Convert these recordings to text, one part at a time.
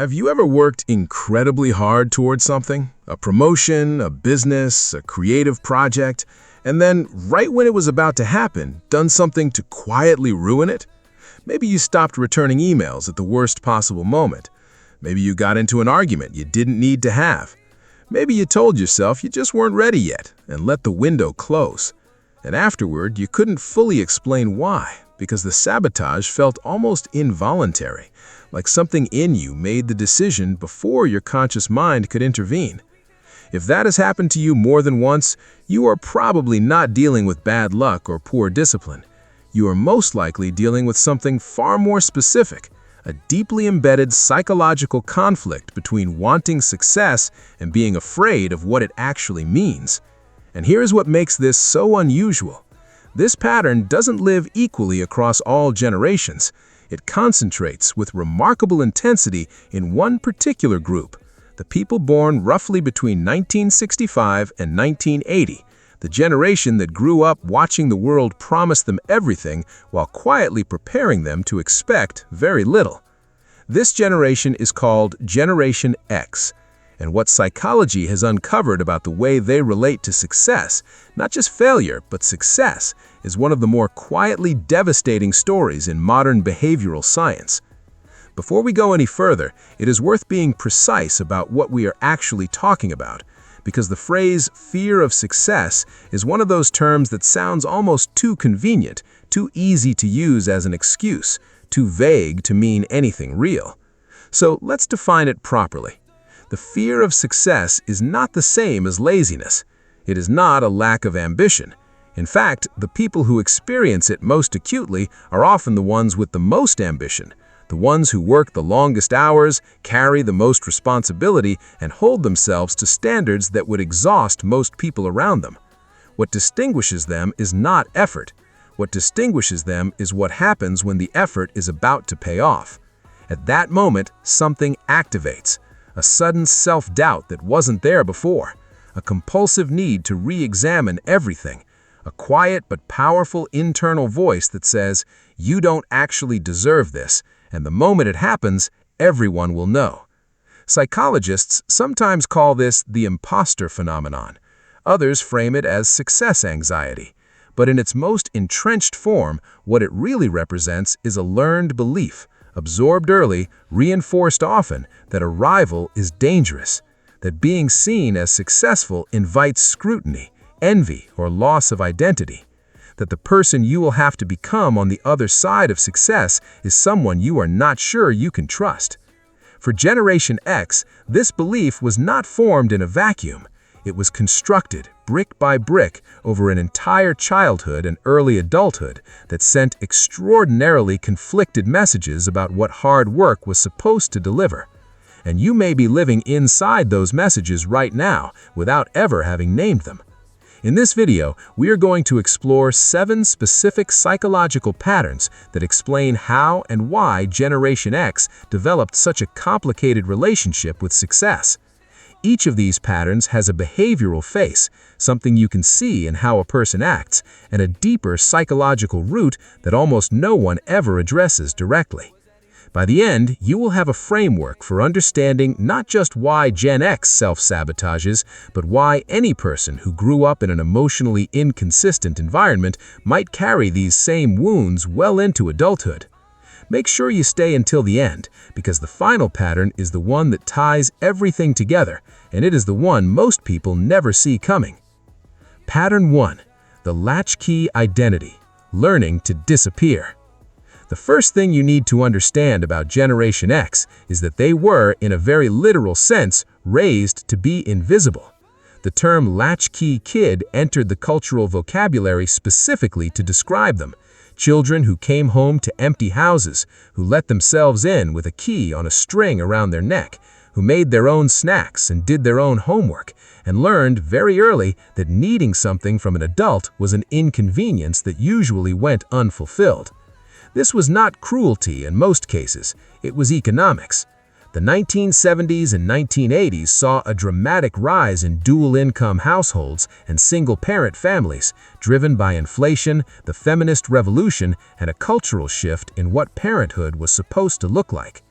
Have you ever worked incredibly hard towards something? A promotion, a business, a creative project, and then, right when it was about to happen, done something to quietly ruin it? Maybe you stopped returning emails at the worst possible moment. Maybe you got into an argument you didn't need to have. Maybe you told yourself you just weren't ready yet and let the window close. And afterward, you couldn't fully explain why, because the sabotage felt almost involuntary, like something in you made the decision before your conscious mind could intervene. If that has happened to you more than once, you are probably not dealing with bad luck or poor discipline. You are most likely dealing with something far more specific, a deeply embedded psychological conflict between wanting success and being afraid of what it actually means. And here's what makes this so unusual. This pattern doesn't live equally across all generations. It concentrates with remarkable intensity in one particular group, the people born roughly between 1965 and 1980, the generation that grew up watching the world promise them everything while quietly preparing them to expect very little. This generation is called Generation X, and what psychology has uncovered about the way they relate to success, not just failure, but success, is one of the more quietly devastating stories in modern behavioral science. Before we go any further, it is worth being precise about what we are actually talking about, because the phrase fear of success is one of those terms that sounds almost too convenient, too easy to use as an excuse, too vague to mean anything real. So let's define it properly. The fear of success is not the same as laziness. It is not a lack of ambition. In fact, the people who experience it most acutely are often the ones with the most ambition, the ones who work the longest hours, carry the most responsibility, and hold themselves to standards that would exhaust most people around them. What distinguishes them is not effort. What distinguishes them is what happens when the effort is about to pay off. At that moment, something activates. A sudden self-doubt that wasn't there before, a compulsive need to re-examine everything, a quiet but powerful internal voice that says, "You don't actually deserve this," and the moment it happens, everyone will know. Psychologists sometimes call this the imposter phenomenon. Others frame it as success anxiety. But in its most entrenched form, what it really represents is a learned belief, absorbed early, reinforced often, that a rival is dangerous, that being seen as successful invites scrutiny, envy, or loss of identity, that the person you will have to become on the other side of success is someone you are not sure you can trust. For Generation X, this belief was not formed in a vacuum. It was constructed, brick by brick, over an entire childhood and early adulthood that sent extraordinarily conflicted messages about what hard work was supposed to deliver. And you may be living inside those messages right now without ever having named them. In this video, we are going to explore 7 specific psychological patterns that explain how and why Generation X developed such a complicated relationship with success. Each of these patterns has a behavioral face, something you can see in how a person acts, and a deeper psychological root that almost no one ever addresses directly. By the end, you will have a framework for understanding not just why Gen X self-sabotages, but why any person who grew up in an emotionally inconsistent environment might carry these same wounds well into adulthood. Make sure you stay until the end, because the final pattern is the one that ties everything together, and it is the one most people never see coming. Pattern 1. The Latchkey Identity. Learning to disappear. The first thing you need to understand about Generation X is that they were, in a very literal sense, raised to be invisible. The term latchkey kid entered the cultural vocabulary specifically to describe them. Children who came home to empty houses, who let themselves in with a key on a string around their neck, who made their own snacks and did their own homework, and learned very early that needing something from an adult was an inconvenience that usually went unfulfilled. This was not cruelty in most cases, it was economics. The 1970s and 1980s saw a dramatic rise in dual-income households and single-parent families, driven by inflation, the feminist revolution, and a cultural shift in what parenthood was supposed to look like.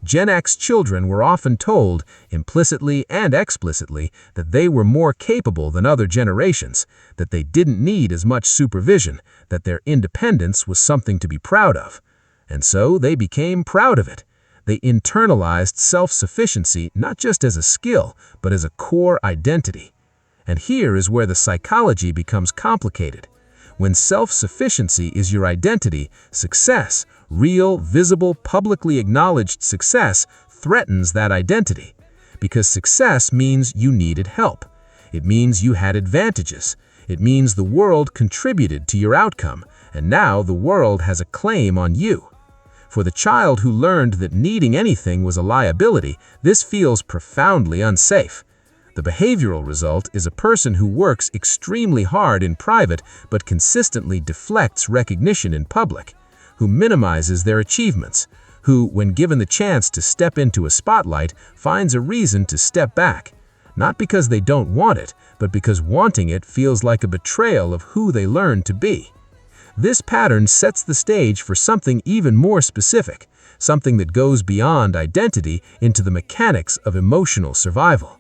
Gen X children were often told, implicitly and explicitly, that they were more capable than other generations, that they didn't need as much supervision, that their independence was something to be proud of. And so they became proud of it. They internalized self-sufficiency not just as a skill, but as a core identity. And here is where the psychology becomes complicated. When self-sufficiency is your identity, success, real, visible, publicly acknowledged success, threatens that identity. Because success means you needed help. It means you had advantages. It means the world contributed to your outcome, and now the world has a claim on you. For the child who learned that needing anything was a liability, this feels profoundly unsafe. The behavioral result is a person who works extremely hard in private but consistently deflects recognition in public, who minimizes their achievements, who, when given the chance to step into a spotlight, finds a reason to step back, not because they don't want it, but because wanting it feels like a betrayal of who they learned to be. This pattern sets the stage for something even more specific, something that goes beyond identity into the mechanics of emotional survival.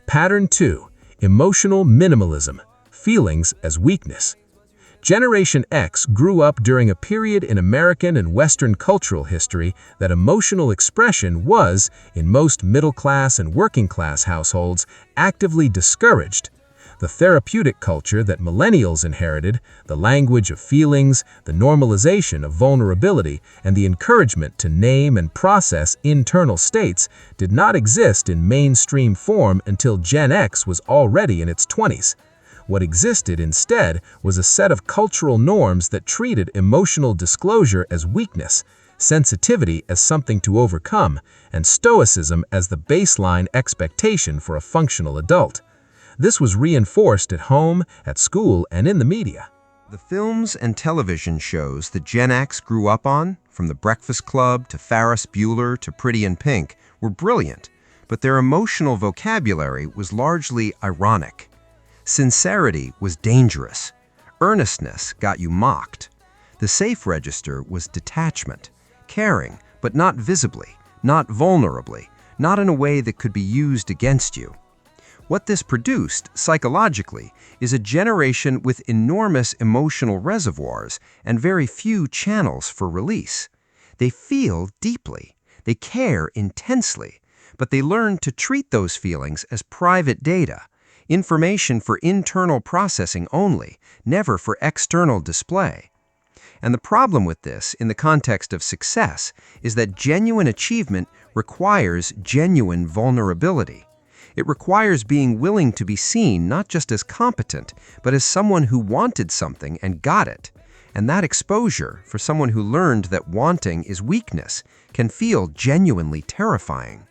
Pattern 2. Emotional minimalism. Feelings as weakness. Generation X grew up during a period in American and Western cultural history that emotional expression was, in most middle-class and working-class households, actively discouraged. The therapeutic culture that millennials inherited, the language of feelings, the normalization of vulnerability, and the encouragement to name and process internal states did not exist in mainstream form until Gen X was already in its 20s. What existed instead was a set of cultural norms that treated emotional disclosure as weakness, sensitivity as something to overcome, and stoicism as the baseline expectation for a functional adult. This was reinforced at home, at school, and in the media. The films and television shows that Gen X grew up on, from The Breakfast Club to Ferris Bueller to Pretty in Pink, were brilliant, but their emotional vocabulary was largely ironic. Sincerity was dangerous. Earnestness got you mocked. The safe register was detachment, caring, but not visibly, not vulnerably, not in a way that could be used against you. What this produced, psychologically, is a generation with enormous emotional reservoirs and very few channels for release. They feel deeply, they care intensely, but they learn to treat those feelings as private data, information for internal processing only, never for external display. And the problem with this, in the context of success, is that genuine achievement requires genuine vulnerability. It requires being willing to be seen not just as competent, but as someone who wanted something and got it. And that exposure, for someone who learned that wanting is weakness, can feel genuinely terrifying.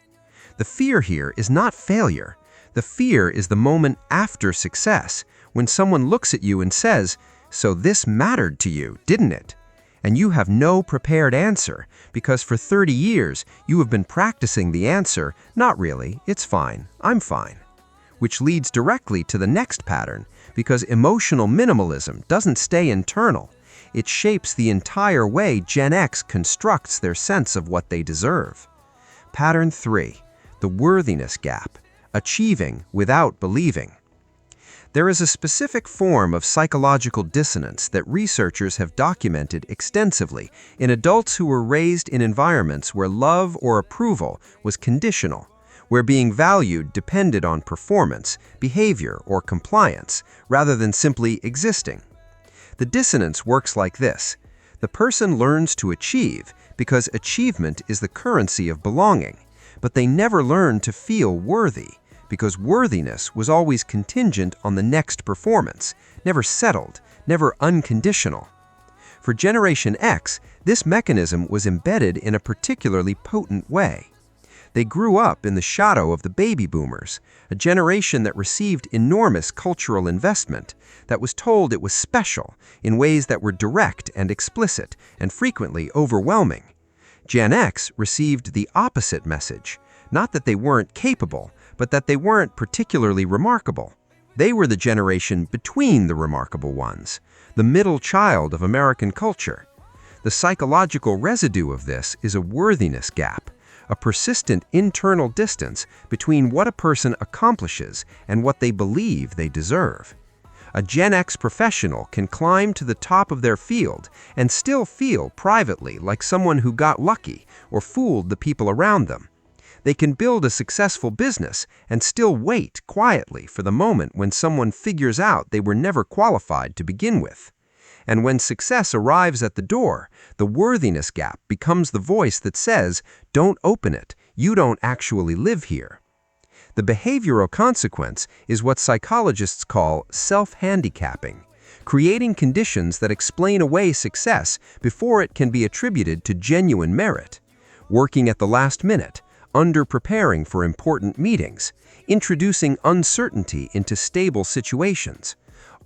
The fear here is not failure. The fear is the moment after success, when someone looks at you and says, "So this mattered to you, didn't it?" And you have no prepared answer, because for 30 years you have been practicing the answer, "Not really, it's fine, I'm fine." Which leads directly to the next pattern, because emotional minimalism doesn't stay internal. It shapes the entire way Gen X constructs their sense of what they deserve. Pattern 3. The worthiness gap. Achieving without believing. There is a specific form of psychological dissonance that researchers have documented extensively in adults who were raised in environments where love or approval was conditional, where being valued depended on performance, behavior, or compliance, rather than simply existing. The dissonance works like this. The person learns to achieve because achievement is the currency of belonging, but they never learn to feel worthy, because worthiness was always contingent on the next performance, never settled, never unconditional. For Generation X, this mechanism was embedded in a particularly potent way. They grew up in the shadow of the baby boomers, a generation that received enormous cultural investment, that was told it was special in ways that were direct and explicit, and frequently overwhelming. Gen X received the opposite message, not that they weren't capable, but that they weren't particularly remarkable. They were the generation between the remarkable ones, the middle child of American culture. The psychological residue of this is a worthiness gap, a persistent internal distance between what a person accomplishes and what they believe they deserve. A Gen X professional can climb to the top of their field and still feel privately like someone who got lucky or fooled the people around them. They can build a successful business and still wait quietly for the moment when someone figures out they were never qualified to begin with. And when success arrives at the door, the worthiness gap becomes the voice that says, "Don't open it, you don't actually live here." The behavioral consequence is what psychologists call self-handicapping, creating conditions that explain away success before it can be attributed to genuine merit. Working at the last minute, under-preparing for important meetings, introducing uncertainty into stable situations.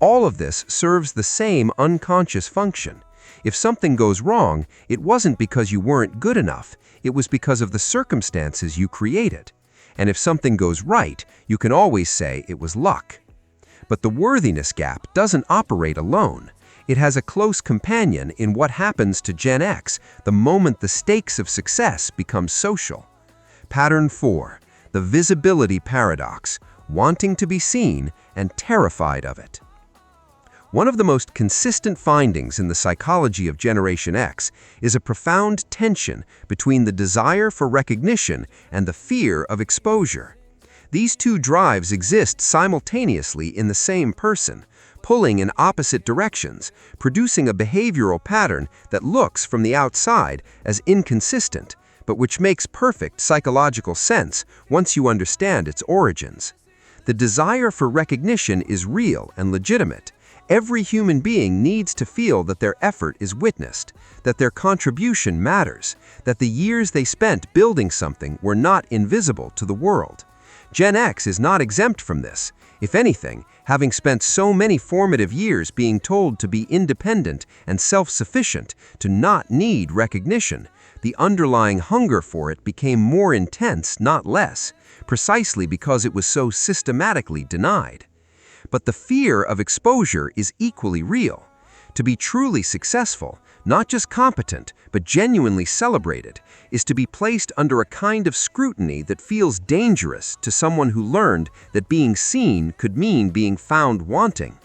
All of this serves the same unconscious function. If something goes wrong, it wasn't because you weren't good enough, it was because of the circumstances you created. And if something goes right, you can always say it was luck. But the worthiness gap doesn't operate alone. It has a close companion in what happens to Gen X the moment the stakes of success become social. Pattern 4, the visibility paradox, wanting to be seen and terrified of it. One of the most consistent findings in the psychology of Generation X is a profound tension between the desire for recognition and the fear of exposure. These two drives exist simultaneously in the same person, pulling in opposite directions, producing a behavioral pattern that looks from the outside as inconsistent, but which makes perfect psychological sense once you understand its origins. The desire for recognition is real and legitimate. Every human being needs to feel that their effort is witnessed, that their contribution matters, that the years they spent building something were not invisible to the world. Gen X is not exempt from this. If anything, having spent so many formative years being told to be independent and self-sufficient, to not need recognition, the underlying hunger for it became more intense, not less, precisely because it was so systematically denied. But the fear of exposure is equally real. To be truly successful, not just competent, but genuinely celebrated, is to be placed under a kind of scrutiny that feels dangerous to someone who learned that being seen could mean being found wanting.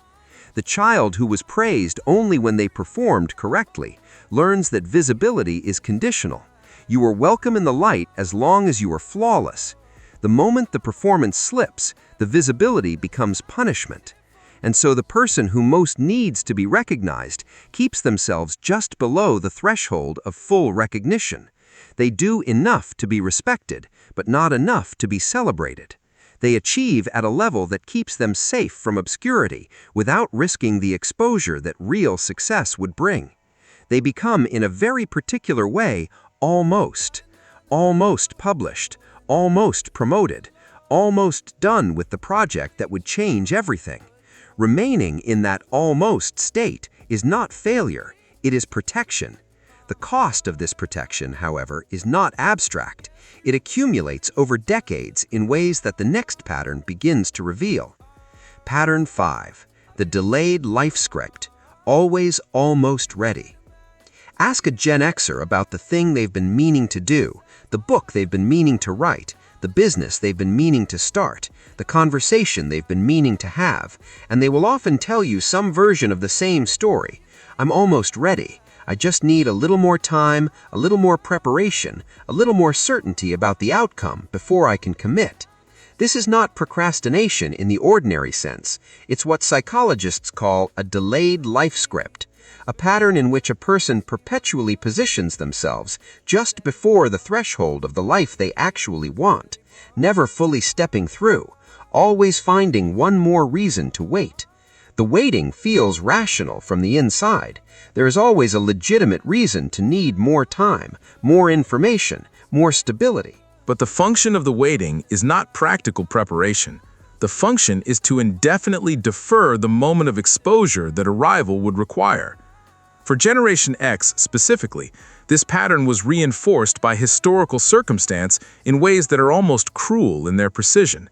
The child who was praised only when they performed correctly learns that visibility is conditional. You are welcome in the light as long as you are flawless. The moment the performance slips, the visibility becomes punishment. And so the person who most needs to be recognized keeps themselves just below the threshold of full recognition. They do enough to be respected, but not enough to be celebrated. They achieve at a level that keeps them safe from obscurity without risking the exposure that real success would bring. They become, in a very particular way, almost published, almost promoted, almost done with the project that would change everything. Remaining in that almost state is not failure, it is protection. The cost of this protection, however, is not abstract. It accumulates over decades in ways that the next pattern begins to reveal. Pattern 5, the delayed life script, always almost ready. Ask a Gen Xer about the thing they've been meaning to do, the book they've been meaning to write, the business they've been meaning to start, the conversation they've been meaning to have, and they will often tell you some version of the same story. I'm almost ready. I just need a little more time, a little more preparation, a little more certainty about the outcome before I can commit. This is not procrastination in the ordinary sense. It's what psychologists call a delayed life script, a pattern in which a person perpetually positions themselves just before the threshold of the life they actually want, never fully stepping through, always finding one more reason to wait. The waiting feels rational from the inside. There is always a legitimate reason to need more time, more information, more stability. But the function of the waiting is not practical preparation. The function is to indefinitely defer the moment of exposure that arrival would require. For Generation X specifically, this pattern was reinforced by historical circumstance in ways that are almost cruel in their precision.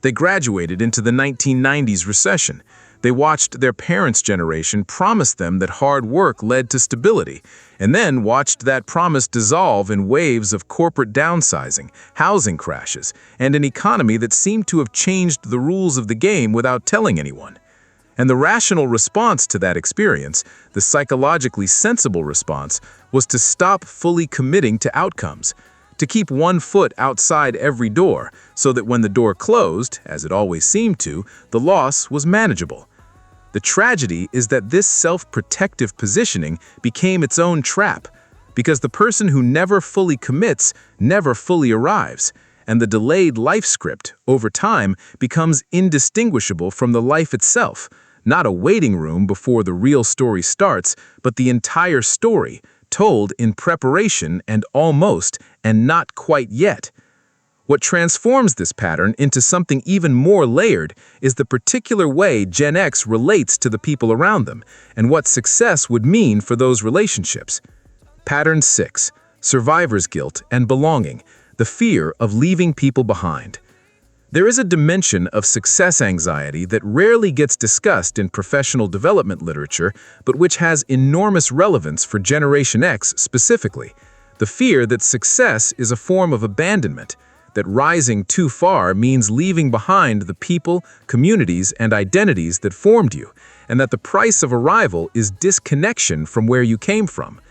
They graduated into the 1990s recession. They watched their parents' generation promise them that hard work led to stability, and then watched that promise dissolve in waves of corporate downsizing, housing crashes, and an economy that seemed to have changed the rules of the game without telling anyone. And the rational response to that experience, the psychologically sensible response, was to stop fully committing to outcomes, to keep one foot outside every door, so that when the door closed, as it always seemed to, the loss was manageable. The tragedy is that this self-protective positioning became its own trap, because the person who never fully commits never fully arrives, and the delayed life script, over time, becomes indistinguishable from the life itself, not a waiting room before the real story starts, but the entire story, told in preparation and almost, and not quite yet. What transforms this pattern into something even more layered is the particular way Gen X relates to the people around them, and what success would mean for those relationships. Pattern 6. Survivor's guilt and belonging, the fear of leaving people behind. There is a dimension of success anxiety that rarely gets discussed in professional development literature, but which has enormous relevance for Generation X specifically. The fear that success is a form of abandonment, that rising too far means leaving behind the people, communities, and identities that formed you, and that the price of arrival is disconnection from where you came from.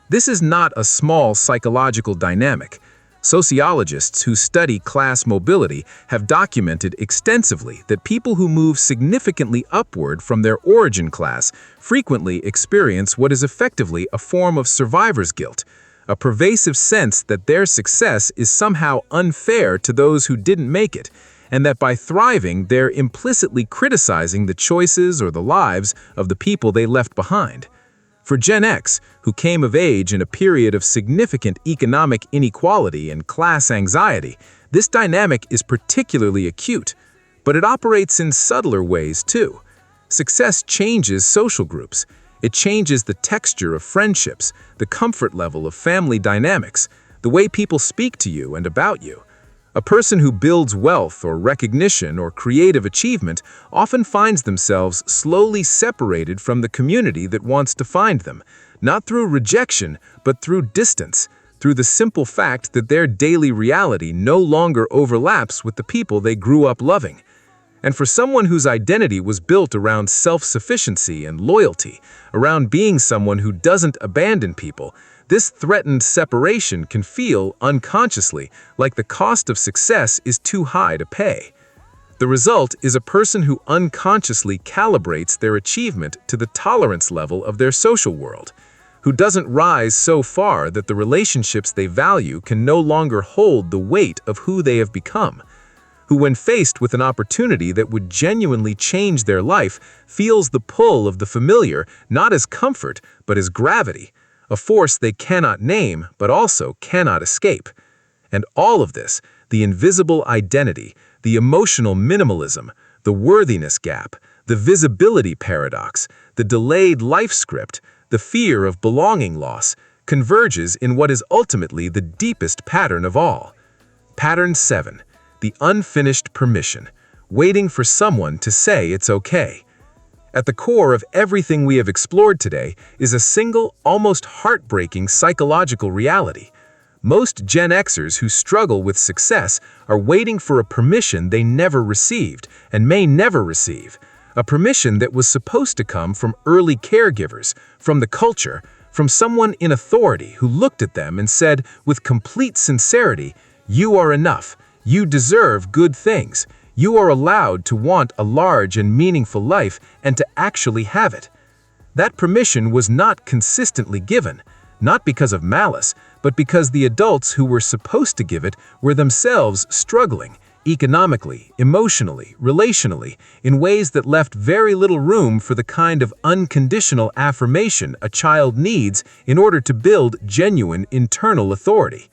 This is not a small psychological dynamic. Sociologists who study class mobility have documented extensively that people who move significantly upward from their origin class frequently experience what is effectively a form of survivor's guilt, a pervasive sense that their success is somehow unfair to those who didn't make it, and that by thriving they're implicitly criticizing the choices or the lives of the people they left behind. For Gen X, who came of age in a period of significant economic inequality and class anxiety, this dynamic is particularly acute, but it operates in subtler ways too. Success changes social groups. It changes the texture of friendships, the comfort level of family dynamics, the way people speak to you and about you. A person who builds wealth or recognition or creative achievement often finds themselves slowly separated from the community that wants to find them, not through rejection, but through distance, through the simple fact that their daily reality no longer overlaps with the people they grew up loving. And for someone whose identity was built around self-sufficiency and loyalty, around being someone who doesn't abandon people, this threatened separation can feel, unconsciously, like the cost of success is too high to pay. The result is a person who unconsciously calibrates their achievement to the tolerance level of their social world, who doesn't rise so far that the relationships they value can no longer hold the weight of who they have become, who, when faced with an opportunity that would genuinely change their life, feels the pull of the familiar not as comfort but as gravity, a force they cannot name but also cannot escape. And all of this, the invisible identity, the emotional minimalism, the worthiness gap, the visibility paradox, the delayed life script, the fear of belonging loss, converges in what is ultimately the deepest pattern of all. Pattern 7. The unfinished permission, waiting for someone to say it's okay. At the core of everything we have explored today is a single, almost heartbreaking psychological reality. Most Gen Xers who struggle with success are waiting for a permission they never received and may never receive, a permission that was supposed to come from early caregivers, from the culture, from someone in authority who looked at them and said with complete sincerity, "You are enough. You deserve good things. You are allowed to want a large and meaningful life and to actually have it." That permission was not consistently given, not because of malice, but because the adults who were supposed to give it were themselves struggling, economically, emotionally, relationally, in ways that left very little room for the kind of unconditional affirmation a child needs in order to build genuine internal authority.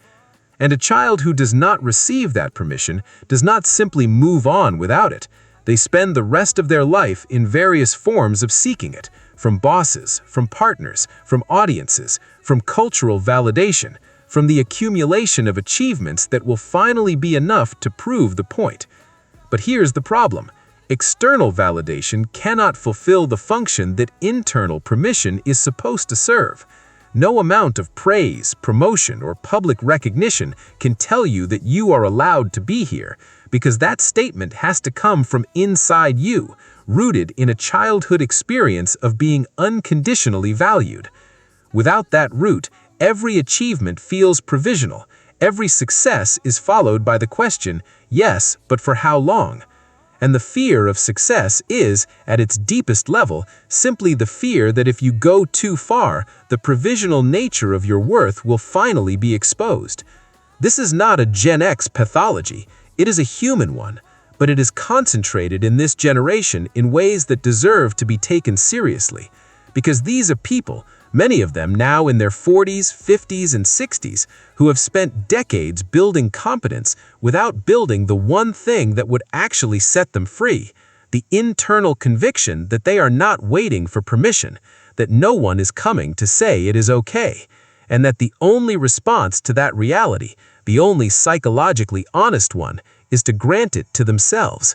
And a child who does not receive that permission does not simply move on without it. They spend the rest of their life in various forms of seeking it, from bosses, from partners, from audiences, from cultural validation, from the accumulation of achievements that will finally be enough to prove the point. But here's the problem. External validation cannot fulfill the function that internal permission is supposed to serve. No amount of praise, promotion, or public recognition can tell you that you are allowed to be here, because that statement has to come from inside you, rooted in a childhood experience of being unconditionally valued. Without that root, every achievement feels provisional. Every success is followed by the question, yes, but for how long? And the fear of success is, at its deepest level, simply the fear that if you go too far, the provisional nature of your worth will finally be exposed. This is not a Gen X pathology, it is a human one, but it is concentrated in this generation in ways that deserve to be taken seriously. Because these are people, many of them now in their 40s, 50s, and 60s, who have spent decades building competence without building the one thing that would actually set them free, the internal conviction that they are not waiting for permission, that no one is coming to say it is okay, and that the only response to that reality, the only psychologically honest one, is to grant it to themselves.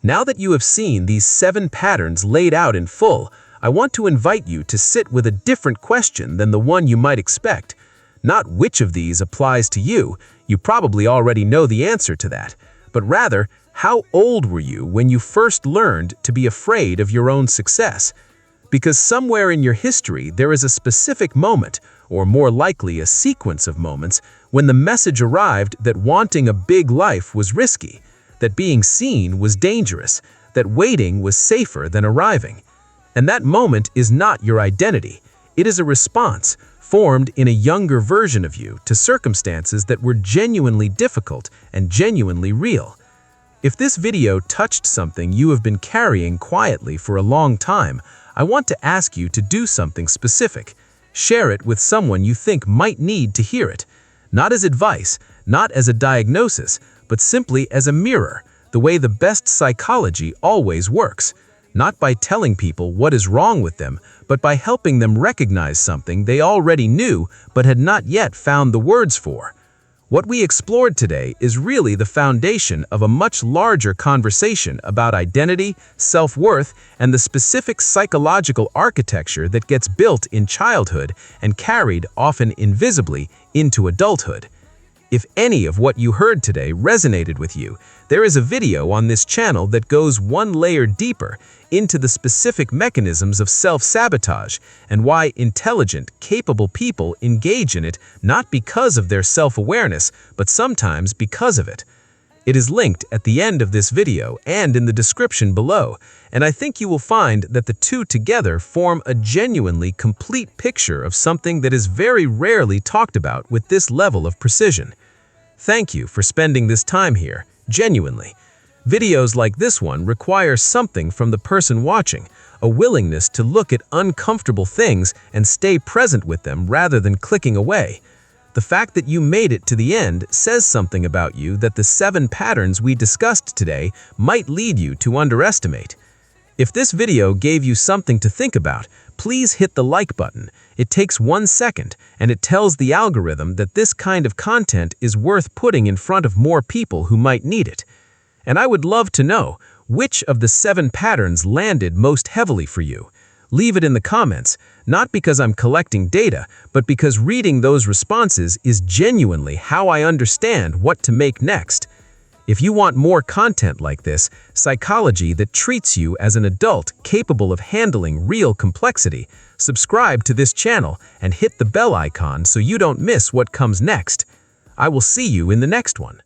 Now that you have seen these 7 patterns laid out in full, I want to invite you to sit with a different question than the one you might expect. Not which of these applies to you, you probably already know the answer to that, but rather, how old were you when you first learned to be afraid of your own success? Because somewhere in your history there is a specific moment, or more likely a sequence of moments, when the message arrived that wanting a big life was risky, that being seen was dangerous, that waiting was safer than arriving. And that moment is not your identity. It is a response, formed in a younger version of you to circumstances that were genuinely difficult and genuinely real. If this video touched something you have been carrying quietly for a long time, I want to ask you to do something specific. Share it with someone you think might need to hear it. Not as advice, not as a diagnosis, but simply as a mirror, the way the best psychology always works. Not by telling people what is wrong with them, but by helping them recognize something they already knew but had not yet found the words for. What we explored today is really the foundation of a much larger conversation about identity, self-worth, and the specific psychological architecture that gets built in childhood and carried, often invisibly, into adulthood. If any of what you heard today resonated with you, there is a video on this channel that goes one layer deeper into the specific mechanisms of self-sabotage and why intelligent, capable people engage in it not because of their self-awareness, but sometimes because of it. It is linked at the end of this video and in the description below, and I think you will find that the two together form a genuinely complete picture of something that is very rarely talked about with this level of precision. Thank you for spending this time here, genuinely. Videos like this one require something from the person watching, a willingness to look at uncomfortable things and stay present with them rather than clicking away. The fact that you made it to the end says something about you that the 7 patterns we discussed today might lead you to underestimate. If this video gave you something to think about, please hit the like button. It takes 1 second, and it tells the algorithm that this kind of content is worth putting in front of more people who might need it. And I would love to know which of the 7 patterns landed most heavily for you. Leave it in the comments, not because I'm collecting data, but because reading those responses is genuinely how I understand what to make next. If you want more content like this, psychology that treats you as an adult capable of handling real complexity, subscribe to this channel and hit the bell icon so you don't miss what comes next. I will see you in the next one.